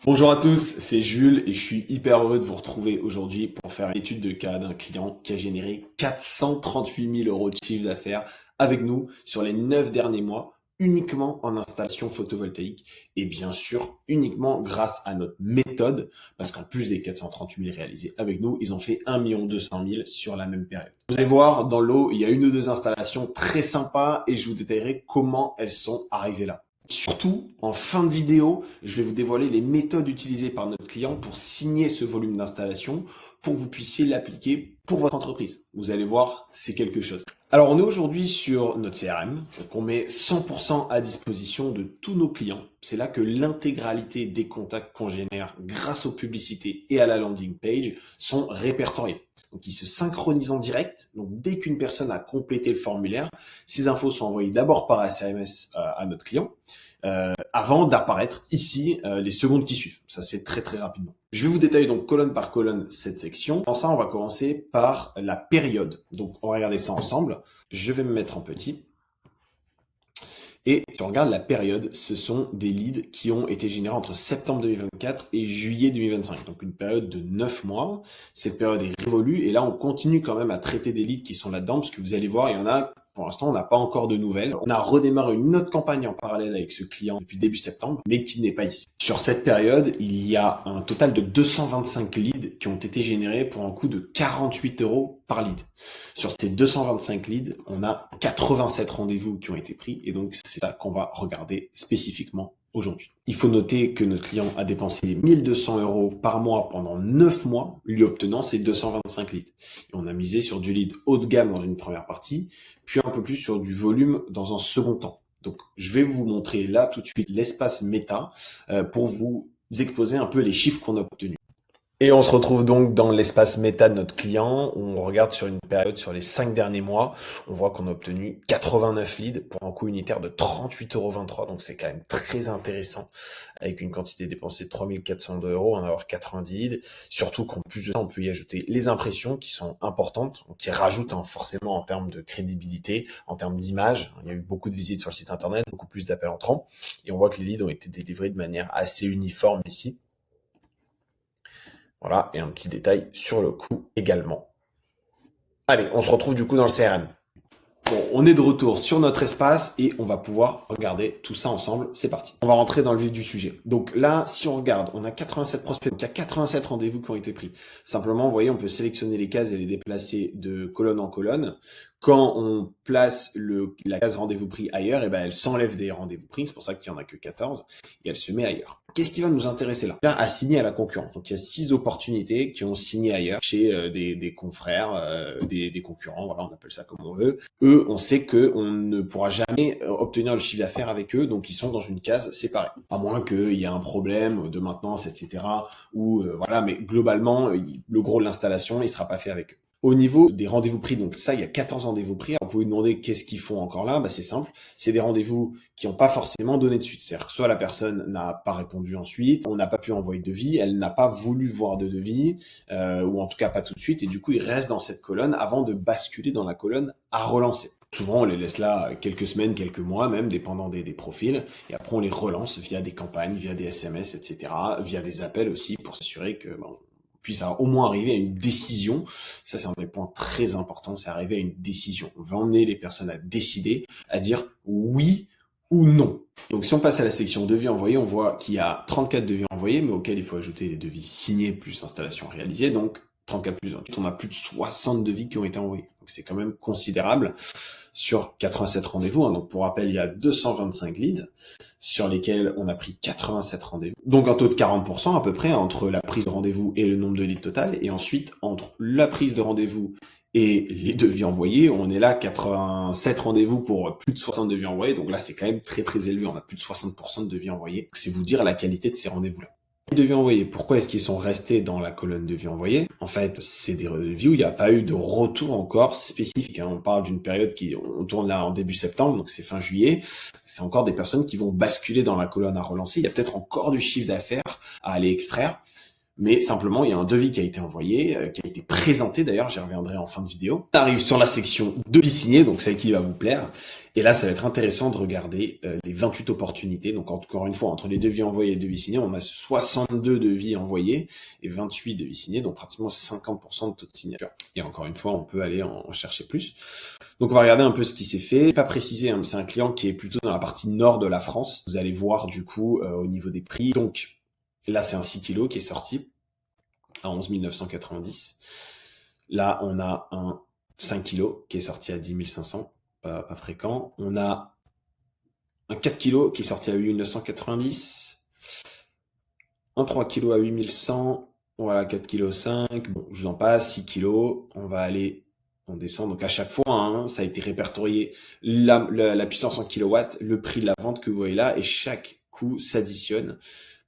Bonjour à tous, c'est Jules et je suis hyper heureux de vous retrouver aujourd'hui pour faire une étude de cas d'un client qui a généré 438 000 euros de chiffre d'affaires avec nous sur les 9 derniers mois, uniquement en installation photovoltaïque et bien sûr uniquement grâce à notre méthode, parce qu'en plus des 438 000 réalisés avec nous, ils ont fait 1 200 000 sur la même période. Vous allez voir, dans l'eau, il y a une ou deux installations très sympas et je vous détaillerai comment elles sont arrivées là. Surtout, en fin de vidéo, je vais vous dévoiler les méthodes utilisées par notre client pour signer ce volume d'installation pour que vous puissiez l'appliquer pour votre entreprise. Vous allez voir, c'est quelque chose. Alors, on est aujourd'hui sur notre CRM, donc on met 100% à disposition de tous nos clients. C'est là que l'intégralité des contacts qu'on génère grâce aux publicités et à la landing page sont répertoriés. Donc, ils se synchronisent en direct. Donc, dès qu'une personne a complété le formulaire, ces infos sont envoyées d'abord par SMS à notre client, avant d'apparaître ici les secondes qui suivent. Ça se fait très très rapidement. Je vais vous détailler donc colonne par colonne cette section. Dans ça, on va commencer par la période. Donc, on va regarder ça ensemble. Je vais me mettre en petit. Et si on regarde la période, ce sont des leads qui ont été générés entre septembre 2024 et juillet 2025. Donc une période de 9 mois. Cette période est révolue et là on continue quand même à traiter des leads qui sont là-dedans parce que vous allez voir, il y en a, pour l'instant on n'a pas encore de nouvelles. On a redémarré une autre campagne en parallèle avec ce client depuis début septembre, mais qui n'est pas ici. Sur cette période, il y a un total de 225 leads qui ont été générés pour un coût de 48 euros par lead. Sur ces 225 leads, on a 87 rendez-vous qui ont été pris et donc c'est ça qu'on va regarder spécifiquement aujourd'hui. Il faut noter que notre client a dépensé 1200 euros par mois pendant 9 mois, lui obtenant ces 225 leads. Et on a misé sur du lead haut de gamme dans une première partie, puis un peu plus sur du volume dans un second temps. Donc, je vais vous montrer là tout de suite l'espace méta pour vous exposer un peu les chiffres qu'on a obtenus. Et on se retrouve donc dans l'espace méta de notre client, où on regarde sur une période, sur les 5 derniers mois, on voit qu'on a obtenu 89 leads pour un coût unitaire de 38,23 €, donc c'est quand même très intéressant, avec une quantité dépensée de 3402 euros, en avoir 90 leads, surtout qu'en plus de ça, on peut y ajouter les impressions qui sont importantes, qui rajoutent forcément en termes de crédibilité, en termes d'image. Il y a eu beaucoup de visites sur le site internet, beaucoup plus d'appels entrants, et on voit que les leads ont été délivrés de manière assez uniforme ici. Voilà, et un petit détail sur le coût également. Allez, on se retrouve du coup dans le CRM. Bon, on est de retour sur notre espace et on va pouvoir regarder tout ça ensemble. C'est parti. On va rentrer dans le vif du sujet. Donc là, si on regarde, on a 87 prospects, donc il y a 87 rendez-vous qui ont été pris. Simplement, vous voyez, on peut sélectionner les cases et les déplacer de colonne en colonne. Quand on place la case rendez-vous pris ailleurs, et ben elle s'enlève des rendez-vous pris. C'est pour ça qu'il y en a que 14 et elle se met ailleurs. Qu'est-ce qui va nous intéresser là? À signer à la concurrence. Donc il y a 6 opportunités qui ont signé ailleurs chez des confrères, des concurrents. Voilà, on appelle ça comme on veut. Eux, on sait que on ne pourra jamais obtenir le chiffre d'affaires avec eux, donc ils sont dans une case séparée. À moins qu'il y ait un problème de maintenance, etc. Ou voilà, mais globalement, le gros de l'installation, il sera pas fait avec eux. Au niveau des rendez-vous pris, donc ça, il y a 14 rendez-vous pris. Alors, vous pouvez demander qu'est-ce qu'ils font encore là. Bah, c'est simple. C'est des rendez-vous qui n'ont pas forcément donné de suite. C'est-à-dire que soit la personne n'a pas répondu ensuite, on n'a pas pu envoyer de devis, elle n'a pas voulu voir de devis, ou en tout cas pas tout de suite, et du coup, il reste dans cette colonne avant de basculer dans la colonne à relancer. Souvent, on les laisse là quelques semaines, quelques mois même, dépendant des profils, et après on les relance via des campagnes, via des SMS, etc., via des appels aussi, pour s'assurer que puisse au moins arriver à une décision. Ça, c'est un des points très importants, c'est arriver à une décision. On va emmener les personnes à décider, à dire oui ou non. Donc, si on passe à la section devis envoyés, on voit qu'il y a 34 devis envoyés, mais auxquels il faut ajouter les devis signés plus installation réalisée. Donc, 34 plus 1. On a plus de 60 devis qui ont été envoyés. Donc, c'est quand même considérable sur 87 rendez-vous. Donc, pour rappel, il y a 225 leads sur lesquels on a pris 87 rendez-vous. Donc, un taux de 40% à peu près entre la prise de rendez-vous et le nombre de leads total. Et ensuite, entre la prise de rendez-vous et les devis envoyés, on est là 87 rendez-vous pour plus de 60 devis envoyés. Donc là, c'est quand même très très élevé. On a plus de 60% de devis envoyés. C'est vous dire la qualité de ces rendez-vous-là. Les devis envoyés, pourquoi est-ce qu'ils sont restés dans la colonne devis envoyés? En fait, c'est des devis où il n'y a pas eu de retour encore spécifique. On parle d'une période on tourne là en début septembre, donc c'est fin juillet. C'est encore des personnes qui vont basculer dans la colonne à relancer. Il y a peut-être encore du chiffre d'affaires à aller extraire. mais simplement il y a un devis qui a été envoyé, qui a été présenté d'ailleurs, j'y reviendrai en fin de vidéo. On arrive sur la section devis signé, donc celle qui va vous plaire, et là ça va être intéressant de regarder les 28 opportunités. Donc encore une fois, entre les devis envoyés et les devis signés, on a 62 devis envoyés et 28 devis signés, donc pratiquement 50% de taux de signature. Et encore une fois, on peut aller en chercher plus. Donc on va regarder un peu ce qui s'est fait. Pas précisé, hein, mais c'est un client qui est plutôt dans la partie nord de la France. Vous allez voir du coup au niveau des prix. Donc là c'est un 6 kg qui est sorti à 11 990. Là on a un 5 kg qui est sorti à 10 500, pas fréquent. On a un 4 kg qui est sorti à 8 990. Un 3 kg à 8 100. Voilà, 4 kg 5. Bon, je vous en passe, 6 kg. On va aller, on descend. Donc à chaque fois, hein, ça a été répertorié la puissance en kilowatts, le prix de la vente que vous voyez là, et chaque coût s'additionne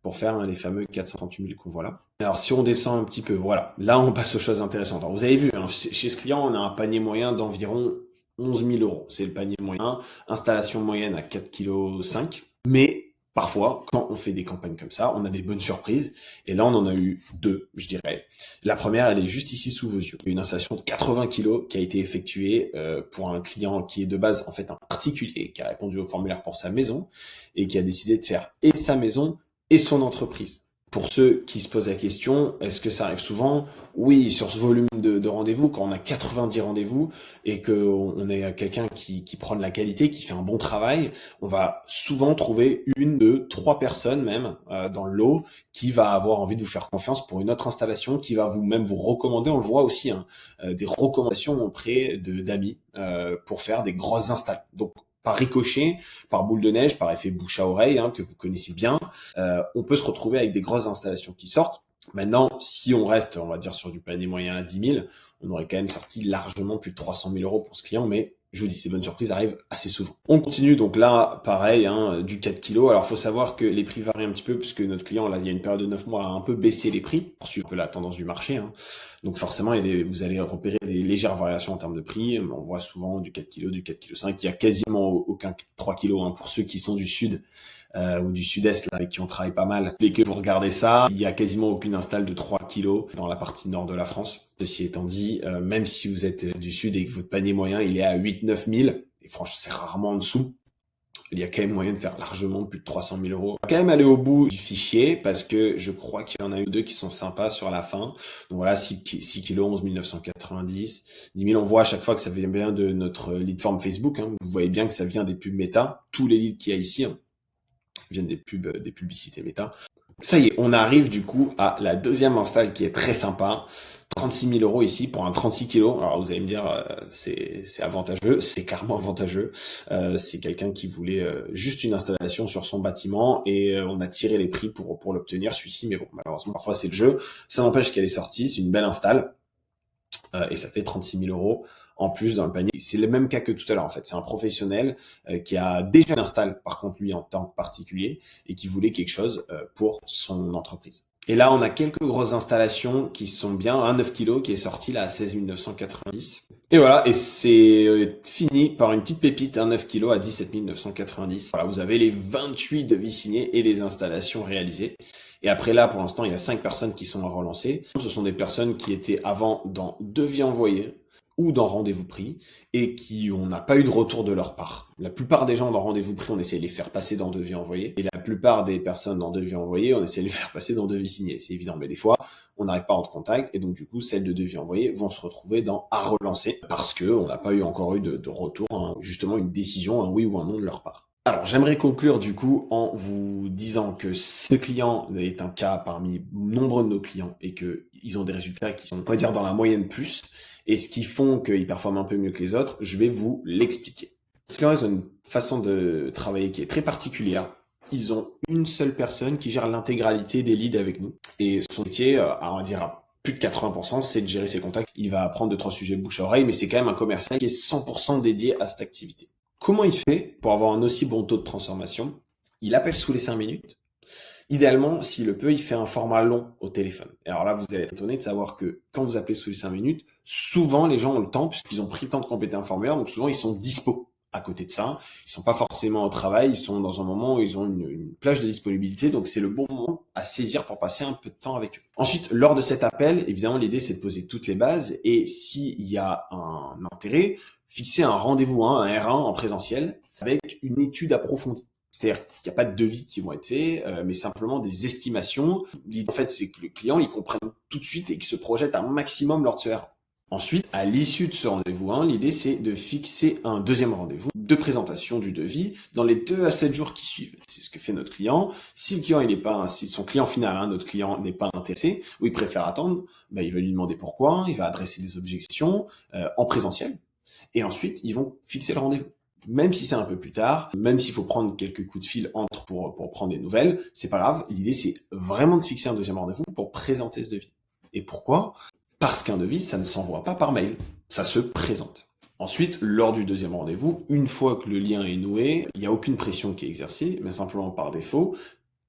pour faire les fameux 438 000 qu'on voit là. Alors si on descend un petit peu, voilà, là on passe aux choses intéressantes. Alors vous avez vu, hein, chez ce client, on a un panier moyen d'environ 11 000 euros. C'est le panier moyen, installation moyenne à 4,5 kg. Mais parfois, quand on fait des campagnes comme ça, on a des bonnes surprises. Et là, on en a eu deux, je dirais. La première, elle est juste ici sous vos yeux. Une installation de 80 kg qui a été effectuée pour un client qui est de base en fait un particulier, qui a répondu au formulaire pour sa maison et qui a décidé de faire et sa maison et son entreprise. Pour ceux qui se posent la question, est-ce que ça arrive souvent? Oui, sur ce volume de rendez-vous, quand on a 90 rendez-vous et qu'on est quelqu'un qui prend de la qualité, qui fait un bon travail, on va souvent trouver une, deux, trois personnes même dans le lot qui va avoir envie de vous faire confiance pour une autre installation, qui va même vous recommander. On le voit aussi, hein, des recommandations auprès d'amis pour faire des grosses installs. Donc par ricochet, par boule de neige, par effet bouche à oreille, hein, que vous connaissez bien, on peut se retrouver avec des grosses installations qui sortent. Maintenant, si on reste, on va dire, sur du panier moyen à 10 000, on aurait quand même sorti largement plus de 300 000 euros pour ce client, mais je vous dis, ces bonnes surprises arrivent assez souvent. On continue, donc là, pareil, hein, du 4 kg. Alors, faut savoir que les prix varient un petit peu, puisque notre client, là, il y a une période de 9 mois, a un peu baissé les prix, pour suivre un peu la tendance du marché, hein. Donc, forcément, vous allez repérer des légères variations en termes de prix. On voit souvent du 4 kg, du 4,5 kg. Il y a quasiment aucun 3 kg, hein, pour ceux qui sont du sud. Ou du sud-est, là, avec qui on travaille pas mal. Dès que vous regardez ça, il y a quasiment aucune install de 3 kg dans la partie nord de la France. Ceci étant dit, même si vous êtes du sud et que votre panier moyen, il est à 8-9 000, et franchement, c'est rarement en dessous, il y a quand même moyen de faire largement plus de 300 000 euros. On va quand même aller au bout du fichier parce que je crois qu'il y en a eu deux qui sont sympas sur la fin. Donc voilà, 6 kg, 11 990. 10 000, on voit à chaque fois que ça vient bien de notre lead form Facebook, hein. Vous voyez bien que ça vient des pubs méta. Tous les leads qu'il y a ici, hein, viennent des publicités méta. Ça y est, on arrive du coup à la deuxième install qui est très sympa. 36 000 euros ici pour un 36 kg. Alors vous allez me dire, c'est avantageux, c'est clairement avantageux. C'est quelqu'un qui voulait juste une installation sur son bâtiment et on a tiré les prix pour l'obtenir celui-ci. Mais bon, malheureusement, parfois c'est le jeu. Ça n'empêche qu'elle est sortie, c'est une belle install et ça fait 36 000 euros en plus dans le panier. C'est le même cas que tout à l'heure en fait. C'est un professionnel qui a déjà l'install, par contre lui en tant que particulier, et qui voulait quelque chose pour son entreprise. Et là, on a quelques grosses installations qui sont bien. Un 9 kg qui est sorti là à 16 990. Et voilà, et c'est fini par une petite pépite, un 9 kg à 17 990. Voilà, vous avez les 28 devis signés et les installations réalisées. Et après là, pour l'instant, il y a 5 personnes qui sont à relancer. Ce sont des personnes qui étaient avant dans devis envoyés ou dans rendez-vous pris et on n'a pas eu de retour de leur part. La plupart des gens dans rendez-vous pris, on essaie de les faire passer dans devis envoyés et la plupart des personnes dans devis envoyés, on essaie de les faire passer dans devis signé. C'est évident, mais des fois, on n'arrive pas à rentrer en contact et donc du coup, celles de devis envoyés vont se retrouver dans à relancer parce que on n'a pas encore eu de retour, hein, justement une décision, un oui ou un non de leur part. Alors, j'aimerais conclure du coup en vous disant que ce client est un cas parmi nombreux de nos clients et que ils ont des résultats qui sont, on va dire, dans la moyenne plus. Et ce qui font qu'ils performent un peu mieux que les autres, je vais vous l'expliquer. Parce qu'ils ont une façon de travailler qui est très particulière. Ils ont une seule personne qui gère l'intégralité des leads avec nous. Et son métier, on va dire à plus de 80%, c'est de gérer ses contacts. Il va apprendre 2-3 sujets bouche à oreille, mais c'est quand même un commercial qui est 100% dédié à cette activité. Comment il fait pour avoir un aussi bon taux de transformation? Il appelle sous les 5 minutes. Idéalement, s'il le peut, il fait un format long au téléphone. Et alors là, vous allez être étonné de savoir que quand vous appelez sous les 5 minutes, souvent les gens ont le temps puisqu'ils ont pris le temps de compléter un formulaire, donc souvent ils sont dispo à côté de ça. Ils sont pas forcément au travail, ils sont dans un moment où ils ont une plage de disponibilité, donc c'est le bon moment à saisir pour passer un peu de temps avec eux. Ensuite, lors de cet appel, évidemment, l'idée c'est de poser toutes les bases et s'il y a un intérêt, fixer un rendez-vous, un R1 en présentiel avec une étude approfondie. C'est-à-dire qu'il n'y a pas de devis qui vont être faits, mais simplement des estimations. L'idée, en fait, c'est que le client, il comprenne tout de suite et qu'il se projette un maximum lors de ce R1. Ensuite, à l'issue de ce rendez-vous 1, l'idée c'est de fixer un deuxième rendez-vous de présentation du devis dans les 2 à 7 jours qui suivent. C'est ce que fait notre client. Si le client il est pas, si son client final, notre client n'est pas intéressé ou il préfère attendre, il va lui demander pourquoi, il va adresser des objections en présentiel et ensuite ils vont fixer le rendez-vous. Même si c'est un peu plus tard, même s'il faut prendre quelques coups de fil entre pour prendre des nouvelles, c'est pas grave. L'idée c'est vraiment de fixer un deuxième rendez-vous pour présenter ce devis. Et pourquoi ? Parce qu'un devis, ça ne s'envoie pas par mail, ça se présente. Ensuite, lors du deuxième rendez-vous, une fois que le lien est noué, il n'y a aucune pression qui est exercée, mais simplement par défaut,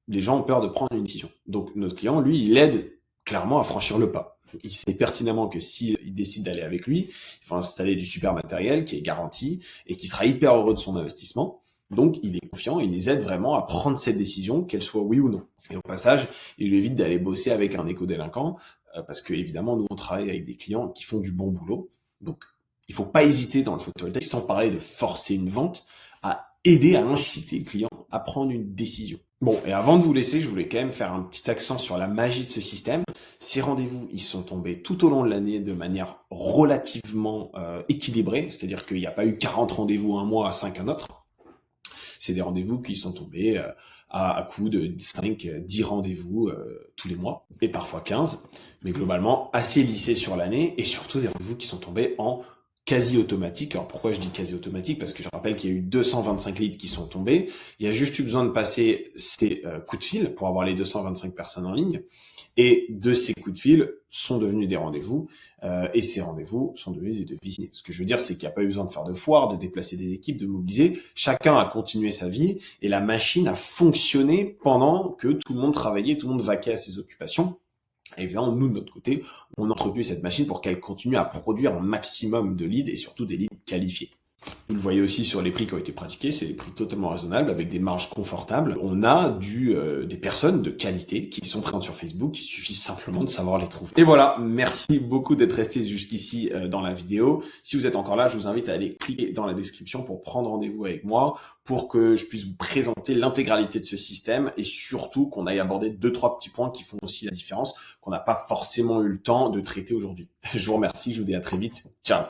les gens ont peur de prendre une décision. Donc notre client, lui, il aide clairement à franchir le pas. Il sait pertinemment que s'il décide d'aller avec lui, il faut installer du super matériel qui est garanti et qui sera hyper heureux de son investissement. Donc il est confiant, il les aide vraiment à prendre cette décision, qu'elle soit oui ou non. Et au passage, il lui évite d'aller bosser avec un éco-délinquant, parce que évidemment, nous, on travaille avec des clients qui font du bon boulot. Donc, il faut pas hésiter dans le photovoltaïque, sans parler de forcer une vente, à aider, à inciter le client à prendre une décision. Bon, et avant de vous laisser, je voulais quand même faire un petit accent sur la magie de ce système. Ces rendez-vous, ils sont tombés tout au long de l'année de manière relativement équilibrée, c'est-à-dire qu'il n'y a pas eu 40 rendez-vous un mois à 5 un autre. C'est des rendez-vous qui sont tombés à coup de 5, 10 rendez-vous tous les mois, et parfois 15, mais globalement assez lissés sur l'année, et surtout des rendez-vous qui sont tombés en quasi automatique. Alors pourquoi je dis quasi automatique? Parce que je rappelle qu'il y a eu 225 leads qui sont tombés. Il y a juste eu besoin de passer ces coups de fil pour avoir les 225 personnes en ligne. Et de ces coups de fil sont devenus des rendez-vous, et ces rendez-vous sont devenus des devis. Ce que je veux dire, c'est qu'il n'y a pas eu besoin de faire de foire, de déplacer des équipes, de mobiliser. Chacun a continué sa vie et la machine a fonctionné pendant que tout le monde travaillait, tout le monde vaquait à ses occupations. Et évidemment, nous, de notre côté, on a entretenu cette machine pour qu'elle continue à produire un maximum de leads et surtout des leads qualifiés. Vous le voyez aussi sur les prix qui ont été pratiqués, c'est des prix totalement raisonnables avec des marges confortables. On a des personnes de qualité qui sont présentes sur Facebook, il suffit simplement de savoir les trouver. Et voilà, merci beaucoup d'être resté jusqu'ici dans la vidéo. Si vous êtes encore là, je vous invite à aller cliquer dans la description pour prendre rendez-vous avec moi, pour que je puisse vous présenter l'intégralité de ce système et surtout qu'on aille aborder 2-3 petits points qui font aussi la différence, qu'on n'a pas forcément eu le temps de traiter aujourd'hui. Je vous remercie, je vous dis à très vite. Ciao.